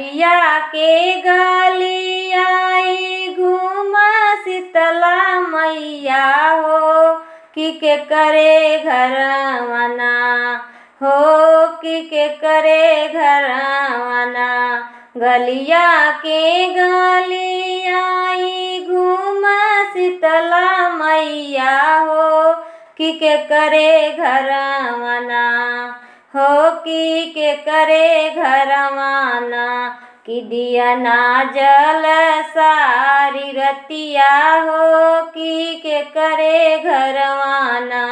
गलिया के गलियाई घूम शीतला मैया हो के करे घरवाना हो के करे घरवाना। गलिया के गलियाई घूम शीतला मैया हो के करे घरवाना हो के करे घरवाना। कि दिया ना जल सारी रतिया हो के करे घरवाना।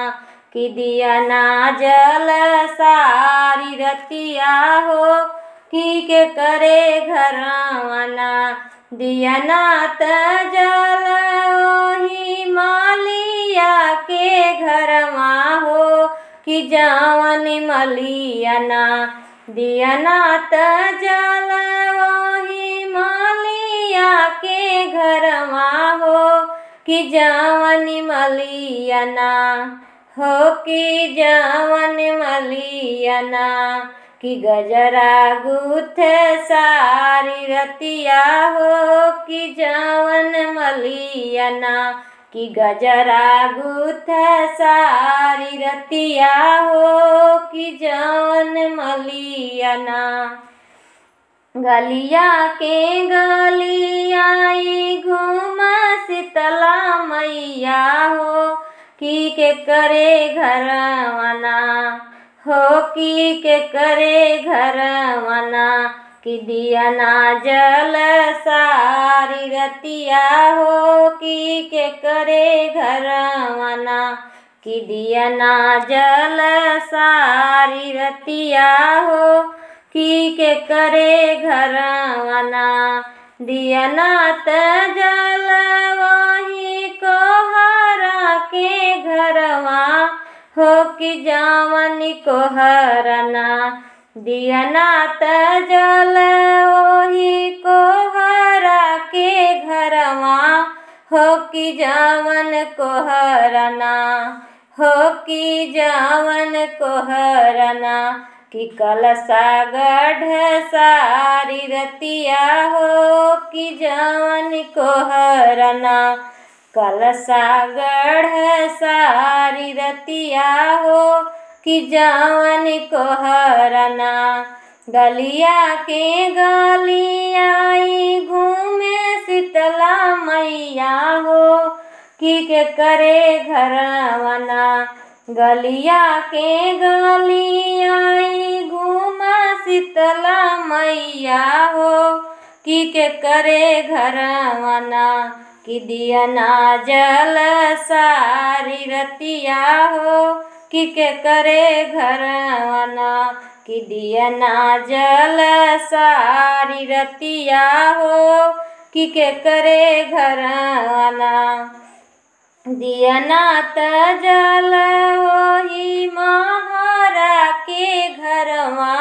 कि दिया ना जल सारी रतिया हो के करे घरवाना। दिया ना त जल ओही मालिया के घरवा हो कि जावन मलियाना। दिया ना त जल ओही मालिया के घरवा हो कि जावन मलियाना हो कि जावन मलियाना। कि गजरा गुथ सारी रतिया हो कि जावन मलियाना। कि गजरा गुथ सारी रतिया हो कि जावन मलियाना। गलिया के गलियाई घूम शीतला मैया हो के करे घरवाना हो के करे घरवाना। कि दिया ना जल सारी रतिया हो के करे घरवाना। कि दिया ना जल सारी रतिया हो के करे घरवाना। दिया ना त जल वही कोहरा के घरवा हो कि जावन कोहरना। दिया ना त जल ओही कोहरा के घरवा हो कि जावन कोहरना हो कि जावन कोहरना। कि कलसा गढ़ सारी रतिया हो कि जावन कोहरना। कलसा गढ़ सारी रतिया हो कि जावन कोहरना। गलिया के गलियाई घूमे शीतला मैया हो के करे घरवाना। गलिया के गलियाई घूम शीतला मैया हो के करे घरवाना। कि दिया ना जल सारी रतिया हो के करे घरवाना। कि दिया ना जल सारी रतिया हो के करे घरवाना। दिया ना त जल ओही महारा के घरवा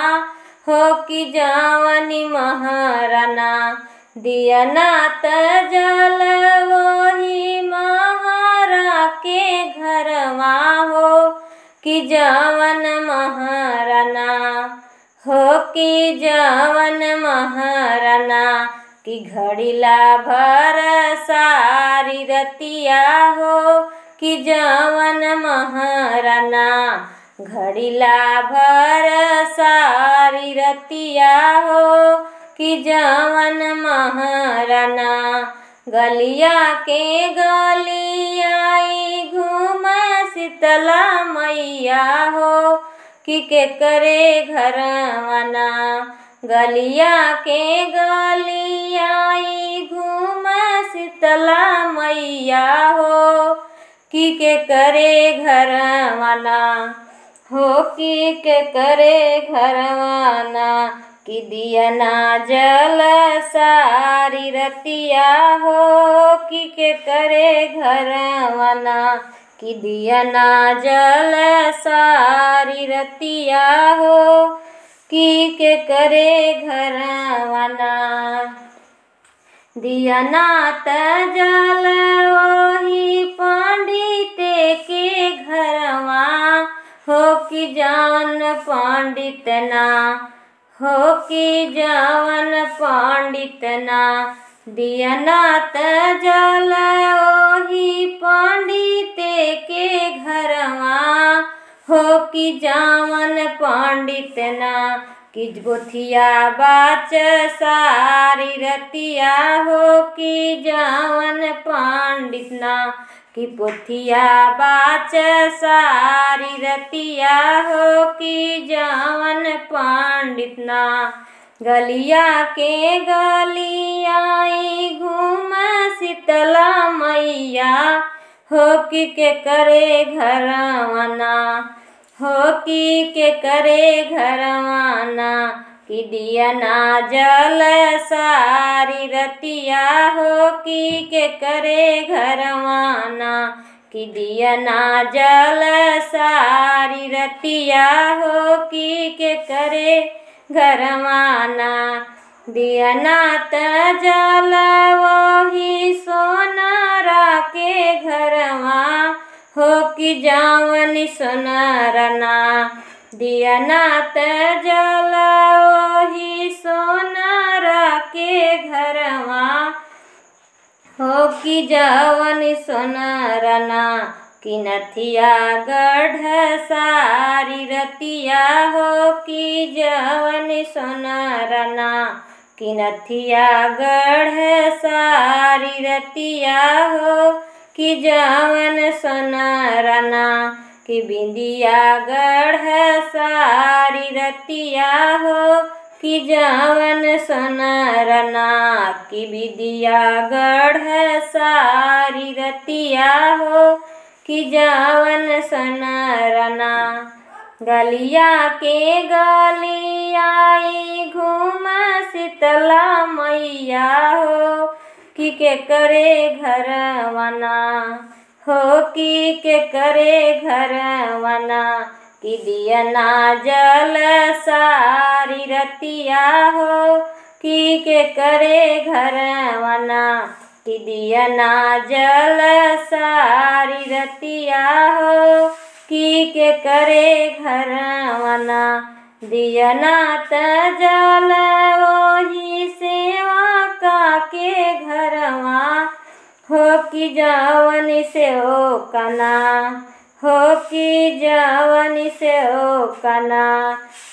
हो कि जावन महाराना। दिया ना त जल ओही महारा के घरवा हो कि जावन महाराना हो कि जावन महाराना। कि घड़ीला भर सारी रतिया हो कि जावन महाराना। घड़ीला भर सारी रतिया हो कि जावन महाराना। गलिया के गलियाई घूम शीतला मैया हो के करे घरवाना। गलिया के गलियाई घूम शीतला मैया हो के करे घरवाना हो के करे घरवाना। कि दिया ना जल सारी रतिया हो के करे घरवाना। कि दिया ना जल सारी रतिया हो के करे घरवाना। दिया ना त जल ओही पंडिते के घरवा हो कि जान पंडित ना हो कि जवन पंडित ना दियना त जल ओही पंडिते के घरवा। हो कि जवन पंडित ना कि गोथिया बाच सारी रतिया। हो कि जवन पंडित ना कि पोथिया बाच सारी रतिया। हो कि जवन पंडित ना गलिया के गलियाई घूम शीतला मैया। हो कि के करे घरवाना, हो कि के करे घरवाना कि दियना जल सारी रतिया। हो कि के करे घरवाना कि दियना जल सारी रतिया। हो कि के करे घरवाना दियना त जल वही सोनारा के घरवा। हो कि जवन सोनारना दियना त जल वही सोनारा के घरवा। हो कि जवन सोनारना कि नथिया गढ़ सारी रतिया। हो कि जवन सोनारना कि नथिया गढ़ सारी रतिया। हो कि जवन सोनारना कि बिंदिया गढ़ सारी रतिया। हो कि जवन सोनारना कि बिंदिया गढ़ सारी रतिया। हो कि जवन सोनारना गलिया के गलियाई घूम शीतला मैया। हो कि के करे घरवाना, हो कि के करे घरवाना कि दियना जल सारी रतिया। हो कि के करे घरवाना कि दियना जल सारी रतिया। हो कि के करे घरवाना दियना त जल वही सेवा का के घरवा। हो कि जवन से ओ कना, हो कि जवन से ओ कना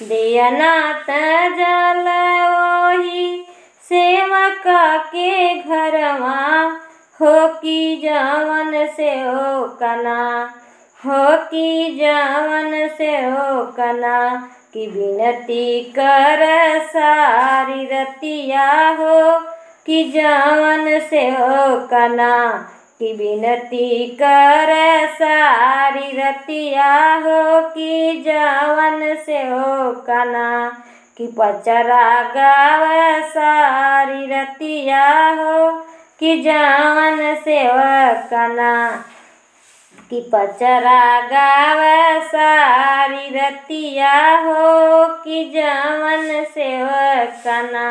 दियना त जल वही सेवका के घरवा। हो कि जवन से ओ कना, हो कि जवन से ओ कना कि विनती कर सारी रतिया। हो कि जवन से ओ कना कि विनती कर सारी रतिया। हो कि जवन से ओ कना कि पचरा गाव सारी रतिया। हो कि जवन से ओ कना कि पचरा गाव सारी रतिया। हो कि जवन से ओ कना।